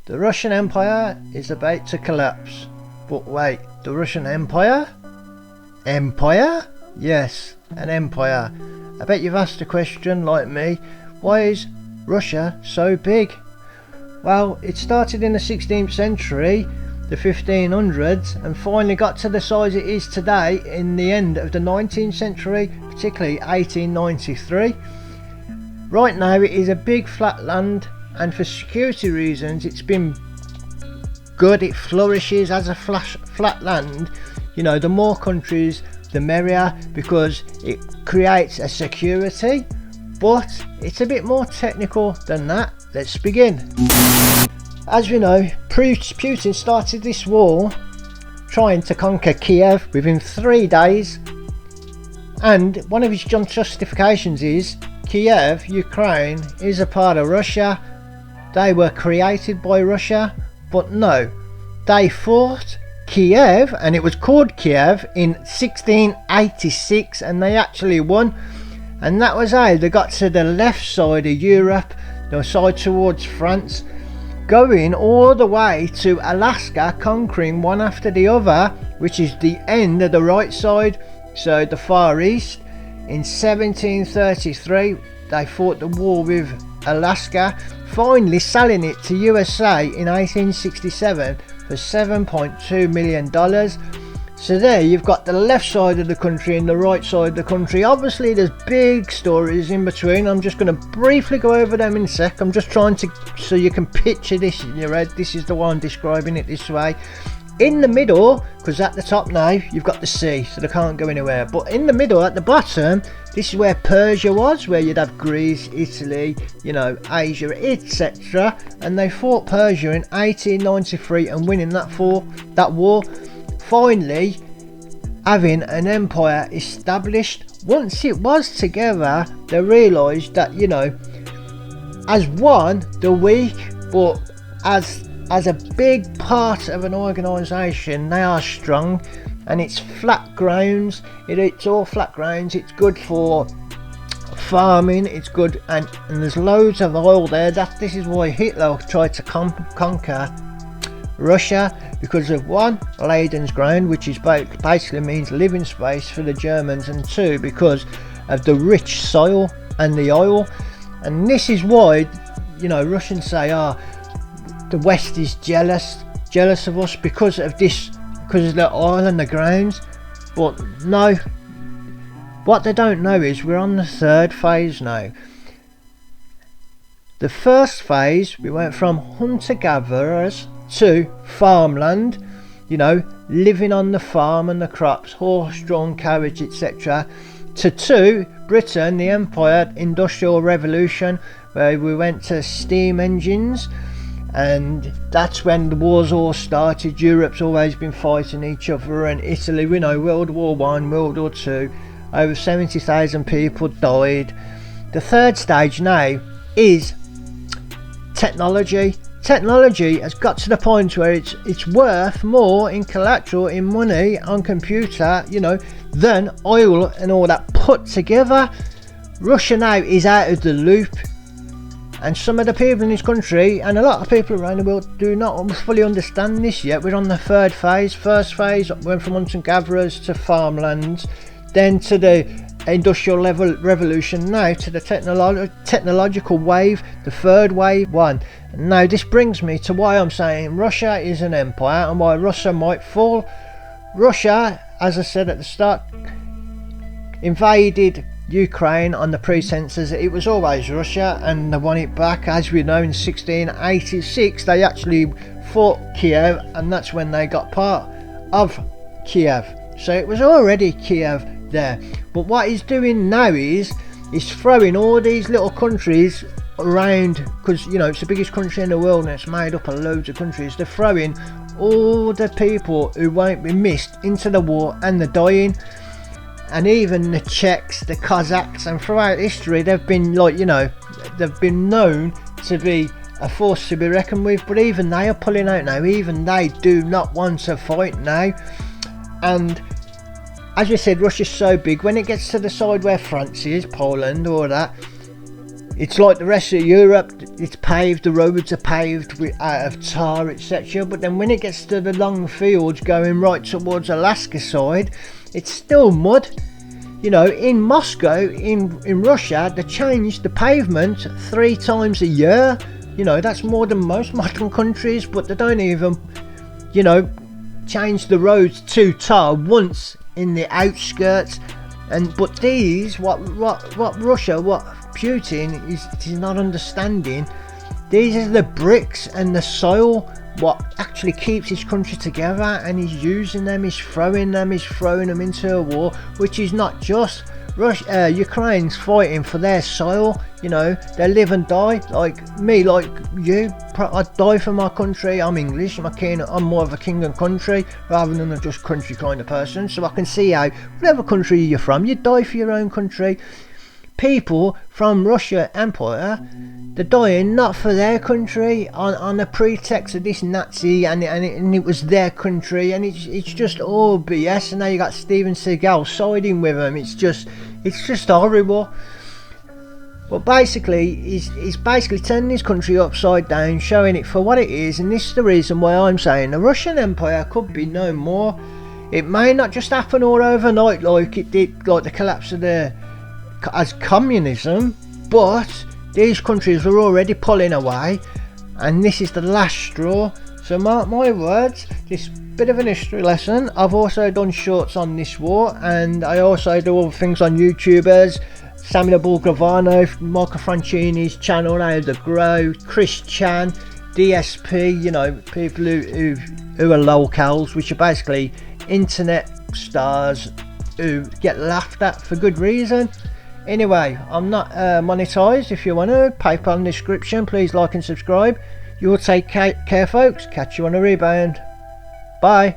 The Russian Empire is about to collapse. But wait, the Russian Empire? Empire? Yes, an empire. I bet you've asked a question like me, why is Russia so big? Well, it started in the 16th century, the 1500s, and finally got to the size it is today in the end of the 19th century, particularly 1893. Right now it is a big flat land, and for security reasons it's been good. It flourishes as a flat land. You know, the more countries the merrier, because it creates a security, but it's a bit more technical than that. Let's begin. As we know, Putin started this war trying to conquer Kiev within 3 days, and one of his justifications is Kiev, Ukraine, is a part of Russia. They were created by Russia, but no, they fought Kiev, and it was called Kiev, in 1686, and they actually won, and that was how they got to the left side of Europe, the side towards France, going all the way to Alaska, conquering one after the other, which is the end of the right side, so the Far East. In 1733 they fought the war with Alaska, finally selling it to USA in 1867 for $7.2 million. So there you've got the left side of the country and the right side of the country. Obviously there's big stories in between. I'm just going to briefly go over them in a sec. I'm just trying to, so you can picture this in your head. This is the one describing it this way. In the middle, because at the top now you've got the sea, so they can't go anywhere, but in the middle at the bottom, this is where Persia was, where you'd have Greece, Italy, you know, Asia, etc. And they fought Persia in 1893 and winning that war, finally having an empire established. Once it was together, they realised that, you know, as one they're weak, but as a big part of an organisation they are strong. And it's flat grounds, it's all flat grounds, it's good for farming, it's good, and there's loads of oil there. This is why Hitler tried to conquer Russia, because of one, Leiden's ground, which is basically means living space for the Germans, and two, because of the rich soil and the oil. And this is why, you know, Russians say, the West is jealous of us because of this, because of the oil and the grounds. But no, what they don't know is we're on the third phase now. The first phase, we went from hunter-gatherers to farmland, you know, living on the farm and the crops, horse-drawn carriage, etc. To two, Britain, the Empire, Industrial Revolution, where we went to steam engines. And that's when the wars all started. Europe's always been fighting each other, and Italy, we know, World War One, World War Two, over 70,000 people died. The third stage now is technology. Technology has got to the point where it's worth more in collateral, in money, on computer, you know, than oil and all that put together. Russia now is out of the loop. And some of the people in this country, and a lot of people around the world, do not fully understand this yet. We're on the third phase. First phase went from hunter gatherers to farmlands, then to the industrial revolution, now to the technological wave, the third wave one. And now this brings me to why I'm saying Russia is an empire and why Russia might fall. Russia, as I said at the start, invaded Ukraine on the pretenses that it was always Russia and they won it back. As we know, in 1686 they actually fought Kiev, and that's when they got part of Kiev. So it was already Kiev there. But what he's doing now is throwing all these little countries around, because, you know, it's the biggest country in the world and it's made up of loads of countries. They're throwing all the people who won't be missed into the war, and they're dying. And even the Czechs, the Cossacks, and throughout history they've been, like, you know, they've been known to be a force to be reckoned with, but even they are pulling out now. Even they do not want to fight now. And as we said, Russia's so big, when it gets to the side where France is, Poland, all that, It's like the rest of Europe, it's paved, the roads are paved out of tar, etc. But then when it gets to the long fields going right towards Alaska side, it's still mud. You know, in Moscow, in Russia, they change the pavement 3 times a year. You know, that's more than most modern countries, but they don't even, you know, change the roads to tar once in the outskirts. But these, what Russia, what Putin is not understanding, these are the bricks and the soil what actually keeps his country together, and he's using them, he's throwing them into a war, which is not just Russia. Ukraine's fighting for their soil, you know, they live and die, like me, like you. I'd die for my country. I'm English, I'm more of a king and country rather than a just country kind of person, so I can see how whatever country you're from, you die for your own country. People from Russia Empire, they're dying not for their country on a pretext of this Nazi and it was their country, and it's just all BS. And now you got Steven Seagal siding with them. It's just horrible. But basically, he's basically turning his country upside down, showing it for what it is. And this is the reason why I'm saying the Russian Empire could be no more. It may not just happen all overnight like it did, like the collapse of as communism, but these countries are already pulling away, and this is the last straw. So mark my words, this bit of an history lesson. I've also done shorts on this war, and I also do other things on YouTubers, Samuel Bulgravano, Marco Francini's channel, How to Grow, Chris Chan, DSP, you know, people who are locals, which are basically internet stars who get laughed at for good reason. Anyway, I'm not monetized. If you want to, PayPal in the description. Please like and subscribe. You will take care, folks. Catch you on a rebound. Bye.